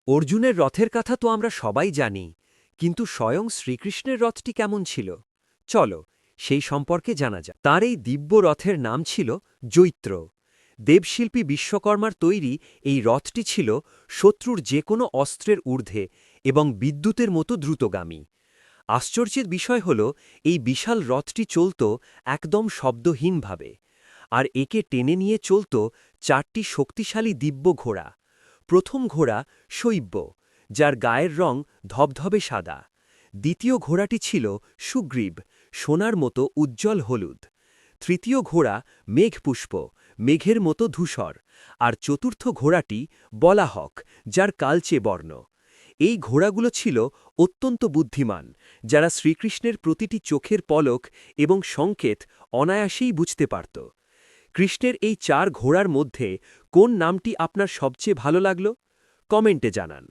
অর্জুনের রথের কথা তো আমরা সবাই জানি, কিন্তু স্বয়ং শ্রীকৃষ্ণের রথটি কেমন ছিল? চলো সেই সম্পর্কে জানা যাক। তাঁর এই দিব্য রথের নাম ছিল জৈত্র। দেবশিল্পী বিশ্বকর্মার তৈরি এই রথটি ছিল শত্রুর যে কোনো অস্ত্রের ঊর্ধ্বে এবং বিদ্যুতের মতো দ্রুতগামী। আশ্চর্যের বিষয় হল, এই বিশাল রথটি চলত একদম শব্দহীনভাবে, আর একে টেনে নিয়ে চলত 4টি শক্তিশালী দিব্য ঘোড়া। প্রথম ঘোড়া শৈব্য, যার গায়ের রং ধবধবে সাদা। দ্বিতীয় ঘোড়াটি ছিল সুগ্রীব, সোনার মতো উজ্জ্বল হলুদ। তৃতীয় ঘোড়া মেঘপুষ্প, মেঘের মতো ধূসর। আর চতুর্থ ঘোড়াটি বলাহক, যার কালচে বর্ণ। এই ঘোড়াগুলো ছিল অত্যন্ত বুদ্ধিমান, যারা শ্রীকৃষ্ণের প্রতিটি চোখের পলক এবং সংকেত অনায়াসেই বুঝতে পারত। কৃষ্ণের এই 4 ঘোড়ার মধ্যে কোন নামটি আপনার সবচেয়ে ভালো লাগল? কমেন্টে জানান।